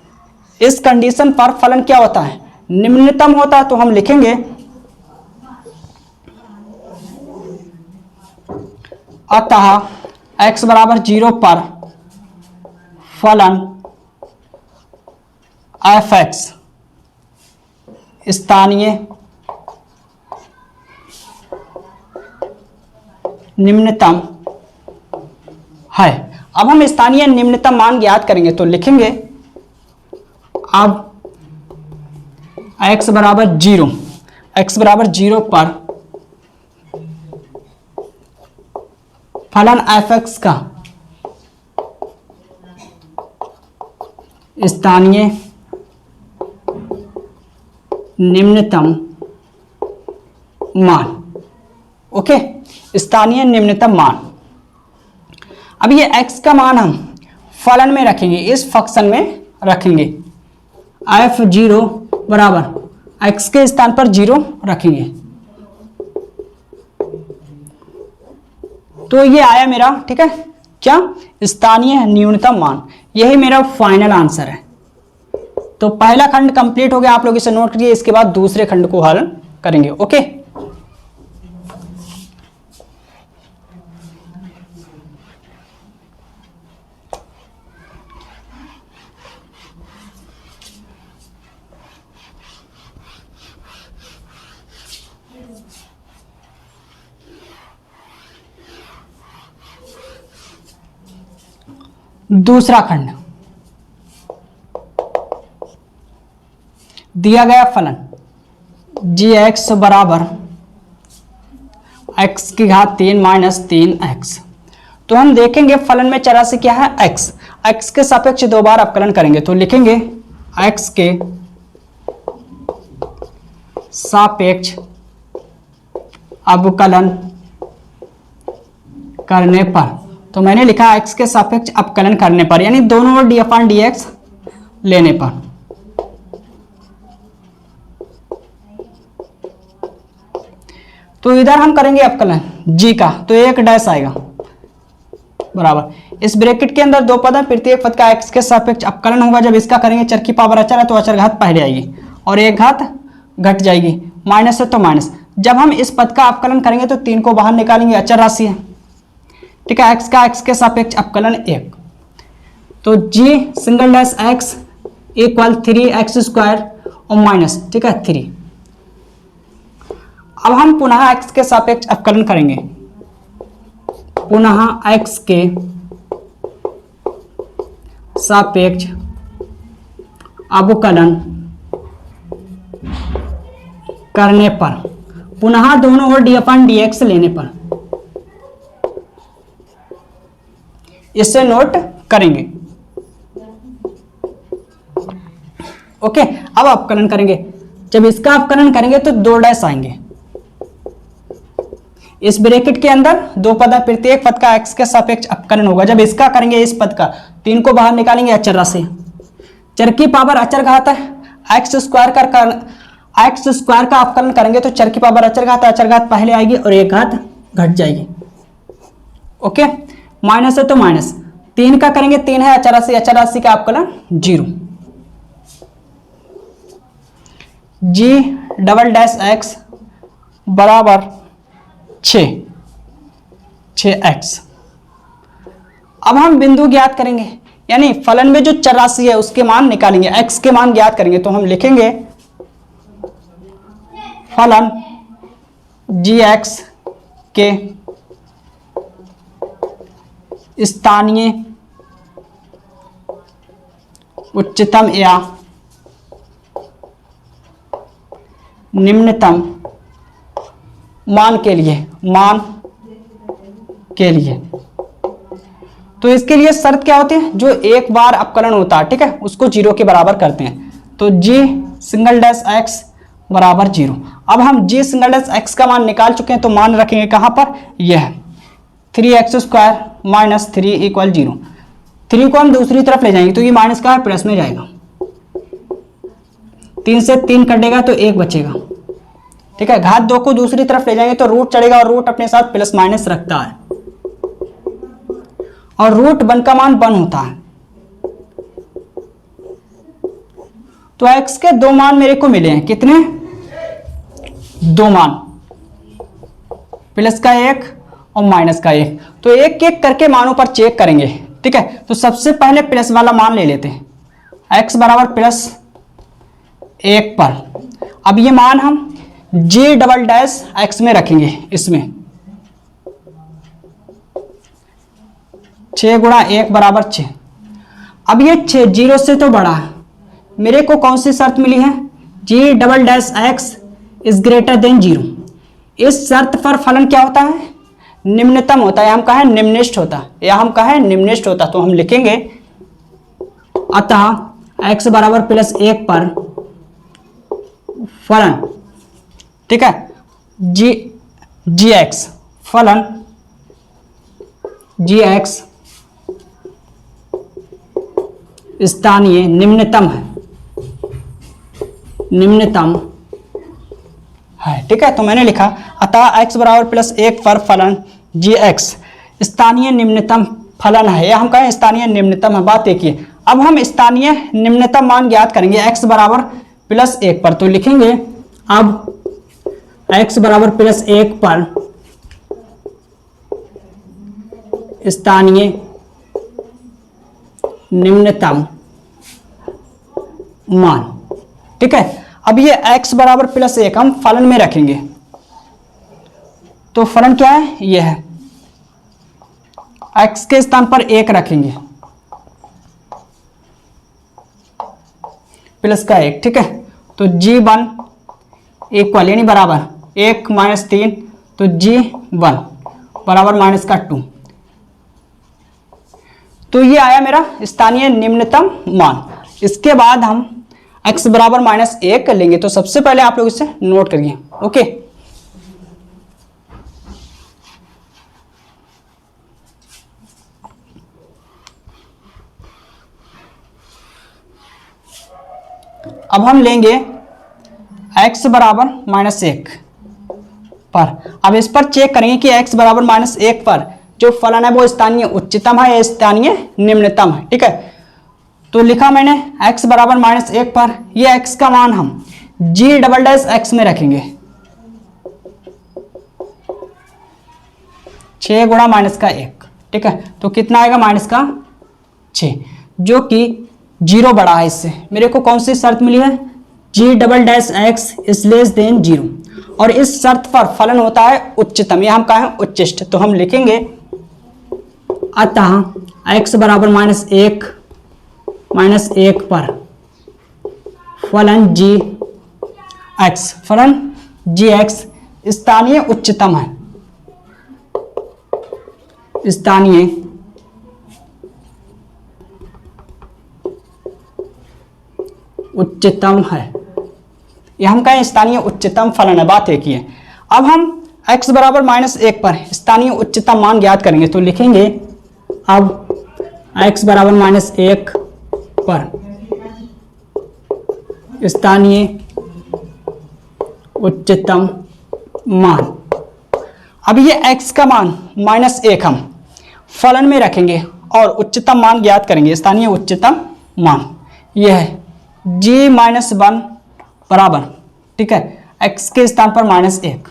इस कंडीशन पर फलन क्या होता है, निम्नतम होता है। तो हम लिखेंगे अतः x बराबर 0 पर फलन एफ एक्स स्थानीय निम्नतम है। अब हम स्थानीय निम्नतम मान ज्ञात करेंगे तो लिखेंगे अब x बराबर 0 पर फलन एफ एक्स का स्थानीय निम्नतम मान। ओके, स्थानीय निम्नतम मान। अब ये x का मान हम फलन में रखेंगे, इस फंक्शन में रखेंगे। f0 बराबर x के स्थान पर 0 रखेंगे। तो ये आया मेरा, ठीक है, क्या, स्थानीय न्यूनतम मान। यही मेरा फाइनल आंसर है। तो पहला खंड कंप्लीट हो गया, आप लोग इसे नोट करिए। इसके बाद दूसरे खंड को हल करेंगे। ओके, दूसरा खंड, दिया गया फलन जी एक्स बराबर x की घात 3 माइनस 3x। तो हम देखेंगे फलन में चरासी क्या है, x के सापेक्ष दो बार अवकलन करेंगे। तो लिखेंगे x के सापेक्ष अवकलन करने पर, तो मैंने लिखा x के सापेक्ष अवकलन करने पर, यानी दोनों ओर d/dx लेने पर। तो इधर हम करेंगे अवकलन g का, तो एक डैश आएगा बराबर, इस ब्रैकेट के अंदर दो पद है, प्रत्येक पद का x के सापेक्ष अवकलन होगा। जब इसका करेंगे चर की पावर अचर है तो अचर घात पहले आएगी और एक घात घट जाएगी, माइनस है तो माइनस। जब हम इस पद का अवकलन करेंगे तो 3 को बाहर निकालेंगे, अचर राशि है, ठीक है, x का x के सापेक्ष अवकलन 1। तो g single dash x equal 3x² और माइनस, ठीक है, 3। अब हम पुनः x के सापेक्ष अवकलन करेंगे, पुनः x के सापेक्ष अवकलन करने पर, पुनः दोनों ओर d/dx लेने पर, इसे नोट करेंगे। ओके, अब अवकलन करेंगे। जब इसका अवकलन करेंगे तो 2 डैश आएंगे। इस ब्रैकेट के अंदर दो पद है, प्रत्येक पद का x के सापेक्ष अवकलन होगा। जब इसका करेंगे इस पद का, 3 को बाहर निकालेंगे, अचर राशि, चर की पावर अचर घात है, x² का अवकलन करेंगे तो चर की पावर अचर घात पहले आएगी और एक घात घट जाएगी। ओके, माइनस है तो माइनस, 3 का करेंगे, 3 है अचर राशि का अवकलन 0। g∬x बराबर 6x। अब हम बिंदु ज्ञात करेंगे, यानी फलन में जो चर राशि है उसके मान निकालेंगे, x के मान ज्ञात करेंगे। तो हम लिखेंगे फलन gx के स्थानीय उच्चतम या निम्नतम मान के लिए, तो इसके लिए शर्त क्या होती है, जो एक बार अवकलन होता है, ठीक है, उसको 0 के बराबर करते हैं। तो g सिंगल डैश x बराबर 0। अब हम g सिंगल डैश x का मान निकाल चुके हैं, तो मान रखेंगे कहां पर, यह 3x² माइनस 3 इक्वल 0। 3 को हम दूसरी तरफ ले जाएंगे तो ये माइनस का प्लस में जाएगा, 3 से 3 कटेगा तो 1 बचेगा, ठीक है। घात 2 को दूसरी तरफ ले जाएंगे तो रूट चढ़ेगा और रूट अपने साथ प्लस माइनस रखता है। और रूट 1 का मान 1 होता है। तो x के 2 मान मेरे को मिले हैं, कितने? 2 मान, प्लस का 1 और माइनस का 1। तो एक एक करके मानों पर चेक करेंगे, ठीक है। तो सबसे पहले प्लस वाला मान ले लेते हैं, x बराबर +1 पर। अब ये मान हम g" में रखेंगे, इसमें 6 × 1 = 6। अब ये 6 0 से तो बड़ा है, मेरे को कौन सी शर्त मिली है? g" is greater than 0। इस शर्त पर फलन क्या होता है? निम्नतम होता है, हम कहें निम्निष्ठ होता है, या हम कहें निम्निष्ठ होता। तो हम लिखेंगे अतः x बराबर +1 पर फलन, ठीक है, gx फलन gx स्थानीय निम्नतम है, निम्नतम है, ठीक है। तो मैंने लिखा अतः x बराबर +1 पर फलन gx स्थानीय निम्नतम फलन है, या हम कहें स्थानीय निम्नतम है। बात एक ही। अब हम स्थानीय निम्नतम मान ज्ञात करेंगे x बराबर +1 पर। तो लिखेंगे अब x बराबर +1 पर स्थानीय निम्नतम मान, ठीक है। अब ये x बराबर +1 हम फलन में रखेंगे, तो फलन क्या है? ये है, x के स्थान पर 1 रखेंगे, प्लस का 1, ठीक है। तो g1 इक्वल यानी बराबर 1 - 3, तो g1 बराबर -2। तो ये आया मेरा स्थानीय निम्नतम मान। इसके बाद हम x बराबर -1 लेंगे। तो सबसे पहले आप लोग इसे नोट करिए, ओके। अब हम लेंगे x बराबर -1 पर। अब इस पर चेक करेंगे कि x बराबर -1 पर जो फलन है वो स्थानीय उच्चतम है या स्थानीय निम्नतम है, ठीक है। तो लिखा मैंने x बराबर -1 पर, ये x का मान हम g" में रखेंगे, 6 × -1, ठीक है। तो कितना आएगा? -6, जो कि 0 बड़ा है इससे। मेरे को कौन सी शर्त मिली है? g" is less then 0। और इस शर्त पर फलन होता है उच्चतम, या हम कहें उच्चिष्ट। तो हम लिखेंगे अतः x बराबर -1 पर फलन gx स्थानीय उच्चतम है, स्थानीय उच्चतम है, यह हम कहें स्थानीय उच्चतम फलन है। बात एक ही है। अब हम x बराबर -1 पर स्थानीय उच्चतम मान ज्ञात करेंगे। तो लिखेंगे अब x बराबर -1 पर स्थानीय उच्चतम मान। अब ये x का मान -1 हम फलन में रखेंगे और उच्चतम मान ज्ञात करेंगे, स्थानीय उच्चतम मान। यह है g-1 बराबर, ठीक है, x के स्थान पर -1,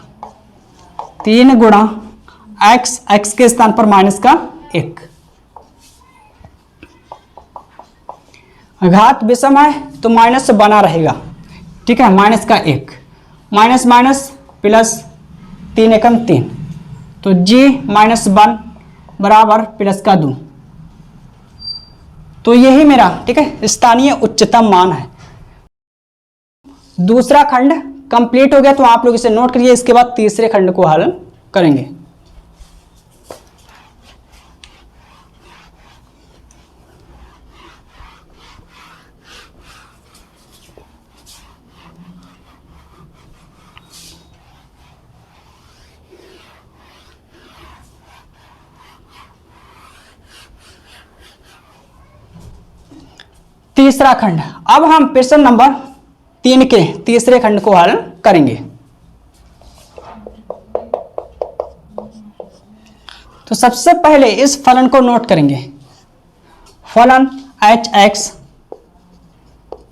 3 गुणा x के स्थान पर -1। घात विषम है तो माइनस बना रहेगा, ठीक है, -1, माइनस प्लस 3 एकम 3, तो g-1 बराबर +2। तो यही मेरा, ठीक है, स्थानीय उच्चतम मान है। दूसरा खंड कंप्लीट हो गया, तो आप लोग इसे नोट करिए। इसके बाद तीसरे खंड को हल करेंगे। तीसरा खंड, अब हम प्रश्न नंबर 3 के तीसरे खंड को हल करेंगे। तो सबसे पहले इस फलन को नोट करेंगे, फलन एच एक्स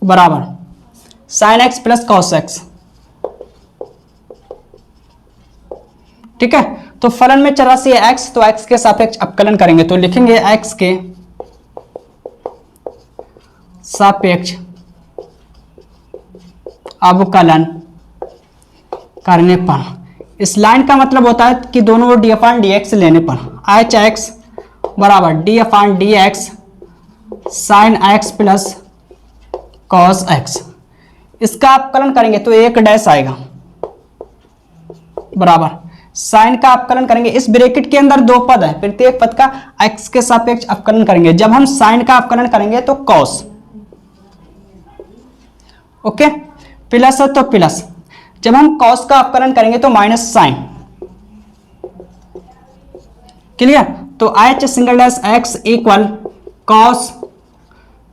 बराबर sign x plus cos x. ठीक है, तो फलन में चरासी है एक्स, तो एक्स के सापेक्ष अवकलन करेंगे, तो लिखेंगे एक्स के सापेक्ष अवकलन करने पर, इस लाइन का मतलब होता है कि दोनों ओर डी अपान डी एक्स लेने पर एच एक्स बराबर d upon d x sine x plus cos x. इसका अवकलन करेंगे तो एक डैश आएगा बराबर साइन का अवकलन करेंगे, इस ब्रैकेट के अंदर दो पद है, प्रत्येक पद का एक्स के सापेक्ष अवकलन करेंगे। जब हम साइन का अवकलन करेंगे तो कॉस, ओके, प्लस है तो प्लस, जब हम कॉस का अवकलन करेंगे तो माइनस साइन। क्लियर, तो H single dash x equal cos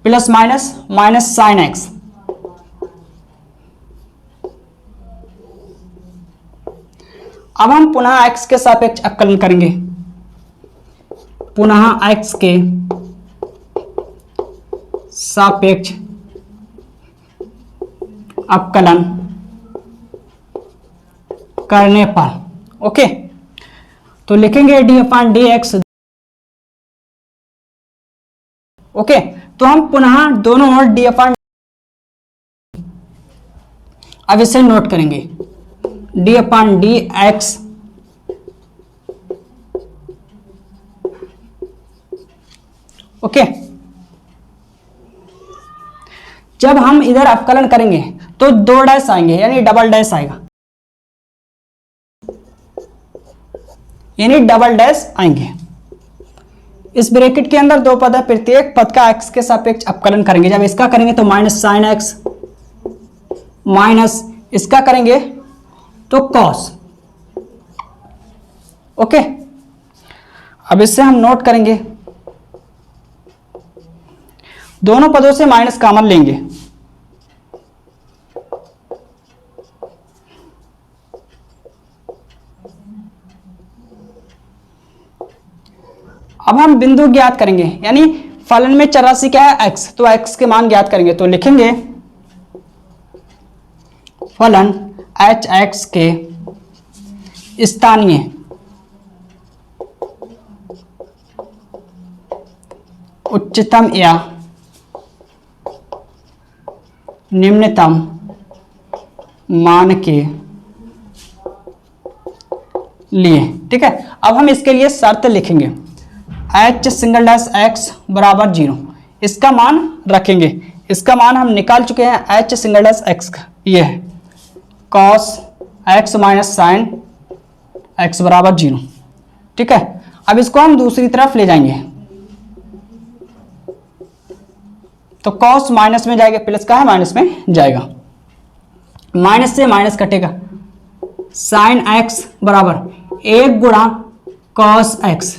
plus minus minus sine x. अब हम पुनः x के सापेक्ष अवकलन करेंगे, पुनः x के सापेक्ष अवकलन करने पर, ओके, तो लिखेंगे D upon d x. Okay, तो हम पुनः दोनों ओर डी अपान, अब इसे नोट करेंगे D upon d x okay. जब हम इधर अवकलन करेंगे तो दो डैश आएंगे, यानी डबल डैश आएगा, यानी डबल डैश आएंगे। इस ब्रैकेट के अंदर दो पद है, प्रत्येक पद का एक्स के सापेक्ष अवकलन करेंगे। जब इसका करेंगे तो माइनस साइन एक्स माइनस इसका करेंगे तो कॉस, ओके। अब इससे हम नोट करेंगे, दोनों पदों से माइनस कॉमन लेंगे, अब हम बिंदु ज्ञात करेंगे, यानी फलन में चरराशि क्या है x, तो x के मान ज्ञात करेंगे, तो लिखेंगे फलन एच एक्स के स्थानीय उच्चतम या निम्नतम मान के लिए। ठीक है, अब हम इसके लिए शर्त लिखेंगे, एच सिंगल डैश एक्स बराबर 0, इसका मान रखेंगे, इसका मान हम निकाल चुके हैं, एच सिंगल डैश एक्स का ये है cos x minus sine x बराबर 0। ठीक है, अब इसको हम दूसरी तरफ ले जाएंगे, तो कॉस माइनस में जाएगा, प्लस का है माइनस में जाएगा, माइनस से माइनस कटेगा, साइन एक्स बराबर 1 गुणा कॉस एक्स,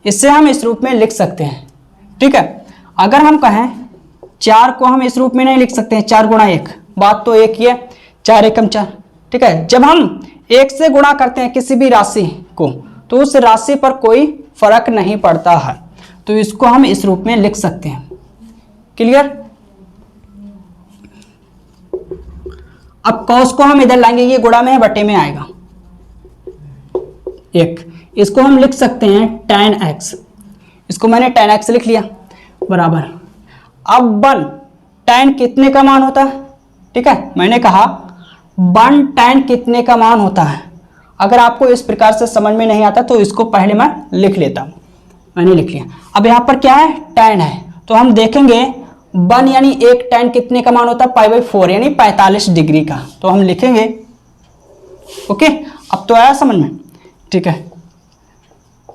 इससे हम इस रूप में लिख सकते हैं। ठीक है, अगर हम कहें 4 को हम इस रूप में नहीं लिख सकते हैं, 4 गुणा 1, बात तो एक ही है, 4 एकम 4। ठीक है, जब हम 1 से गुणा करते हैं किसी भी राशि को तो उस राशि पर कोई फर्क नहीं पड़ता है, तो इसको हम इस रूप में लिख सकते हैं। क्लियर, अब कॉस को हम इधर लाएंगे, ये गुणा में है बटे में आएगा 1, इसको हम लिख सकते हैं tan x, इसको मैंने tan x लिख लिया बराबर, अब 1 tan कितने का मान होता है। ठीक है, मैंने कहा 1 tan कितने का मान होता है, अगर आपको इस प्रकार से समझ में नहीं आता तो इसको पहले मैं लिख लेता हूं, मैंने लिख लिया। अब यहाँ पर क्या है, tan है, तो हम देखेंगे 1 यानी 1 tan कितने का मान होता है, π/4 यानी 45 डिग्री का, तो हम लिखेंगे ओके। अब तो आया समझ में। ठीक है,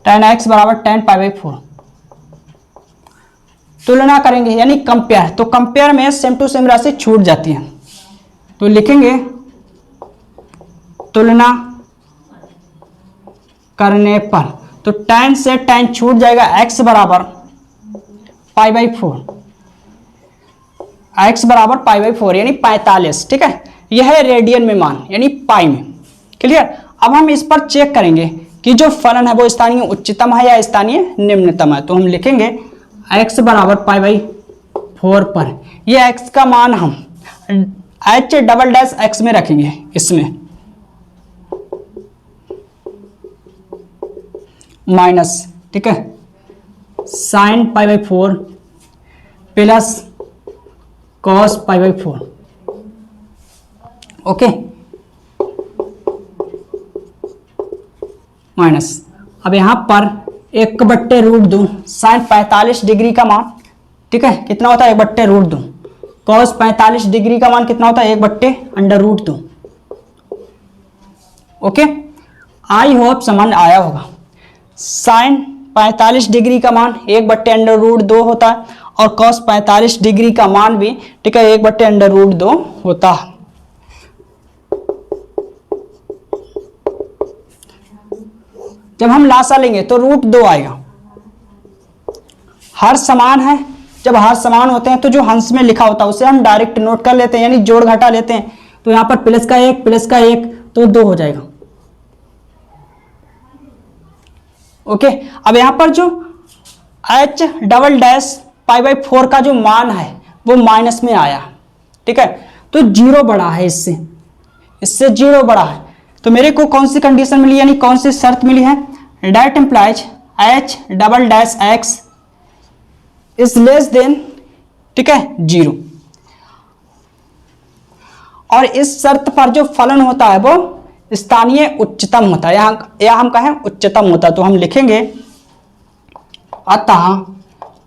tan x बराबर tan π/4, तुलना करेंगे यानी कंपेयर, तो कंपेयर में सेम टू सेम राशि छूट जाती है, तो लिखेंगे तुलना करने पर, तो tan से tan छूट जाएगा, x बराबर π/4, x बराबर π/4 यानी 45। ठीक है, यह है रेडियन में मान यानी पाई में। क्लियर, अब हम इस पर चेक करेंगे कि जो फलन है वो स्थानीय उच्चतम है या स्थानीय निम्नतम है। तो हम लिखेंगे x बराबर पाई बाई 4 पर ये x का मान हम h डबल डैश x में रखेंगे, इसमें माइनस, ठीक है, sine pi by 4 plus cos pi by 4। Okay, minus, अब यहां पर 1/√2 साइन 45 डिग्री का मान, ठीक है, कितना होता है 1/√2। कॉस 45 डिग्री का मान कितना होता है 1/√2। ओके, आई होप समझ आया होगा। साइन 45 डिग्री का मान 1/√2 होता है और कॉस 45 डिग्री का मान भी, ठीक है, 1/√2 होता है। जब हम लासा लेंगे तो √2 आएगा। हर समान है, जब हर समान होते हैं तो जो हंस में लिखा होता है उसे हम डायरेक्ट नोट कर लेते हैं, यानी जोड़ घटा लेते हैं। तो यहां पर प्लस का 1 तो 2 हो जाएगा। ओके, अब यहां पर जो h double dash pi by 4 का जो मान है वो माइनस में आया, ठीक है, तो 0 बड़ा है, इससे 0 बड़ा है। तो मेरे को कौन सी कंडीशन मिली, यानी कौन सी शर्त मिली है, that implies h double dash x is less then, ठीक है, 0। और इस शर्त पर जो फलन होता है वो स्थानीय उच्चतम होता है, या हम कहें उच्चतम होता है। तो हम लिखेंगे अतः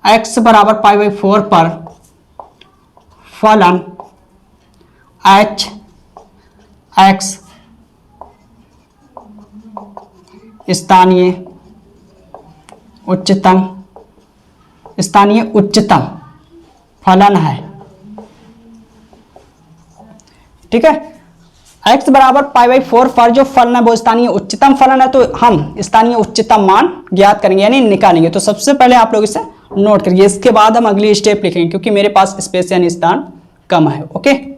x बराबर पाई बाई 4 पर फलन h x स्थानीय उच्चतम फलन है, ठीक है। x बराबर पाई बाई 4 पर जो फलन है वो स्थानीय उच्चतम फलन है, तो हम स्थानीय उच्चतम मान ज्ञात करेंगे, यानी निकालेंगे। तो सबसे पहले आप लोग इसे नोट करिए, इसके बाद हम अगली स्टेप लिखेंगे, क्योंकि मेरे पास स्पेस यानी स्थान कम है। ओके,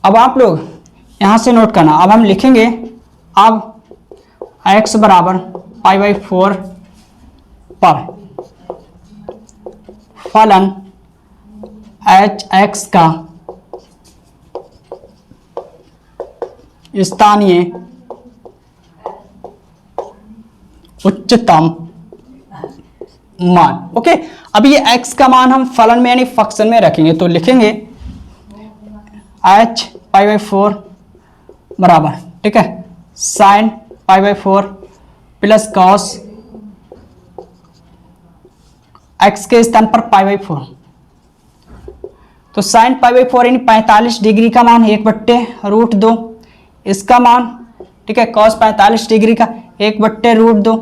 अब आप लोग यहां से नोट करना। अब हम लिखेंगे, अब x बराबर पाई बाई 4 पर फलन hx का स्थानीय उच्चतम मान। ओके, अब ये x का मान हम फलन में यानी फंक्शन में रखेंगे। तो लिखेंगे h पाई बाई 4 बराबर, ठीक है, sine pi by 4 plus cos x के स्थान पर पाई बाई 4। तो साइन पाई बाई 4 यानी 45 डिग्री का मान 1/√2, इसका मान, ठीक है, कॉस 45 डिग्री का 1/√2।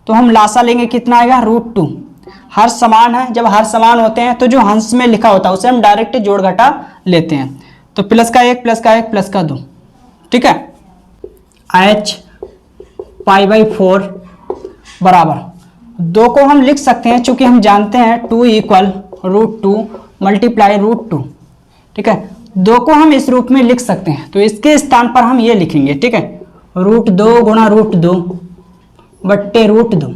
तो हम लासा लेंगे, कितना आएगा √2। हर समान है, जब हर समान होते हैं तो जो हंस में लिखा होता है उसे हम डायरेक्ट जोड़ घटा लेते हैं। तो प्लस का 1 प्लस का 1 प्लस का 2, ठीक है, h पाई बाई 4 बराबर 2 को हम लिख सकते हैं, चूंकि हम जानते हैं 2 इक्वल √2 मल्टीप्लाई √2, ठीक है। 2 को हम इस रूप में लिख सकते हैं, तो इसके स्थान पर हम ये लिखेंगे, ठीक है, √2 गुणा √2 बट्टे √2।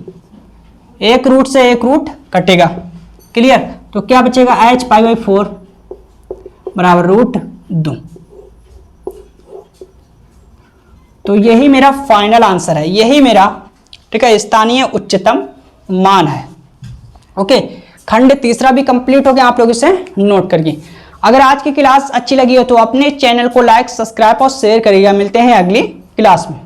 एक रूट से एक रूट कटेगा, क्लियर। तो क्या बचेगा, h पाई बाई 4 बराबर √2। तो यही मेरा फाइनल आंसर है, यही मेरा, ठीक है, स्थानीय उच्चतम मान है। ओके, खंड तीसरा भी कंप्लीट हो गया, आप लोग इसे नोट करिए। अगर आज की क्लास अच्छी लगी हो तो अपने चैनल को लाइक, सब्सक्राइब और शेयर करिएगा। मिलते हैं अगली क्लास में।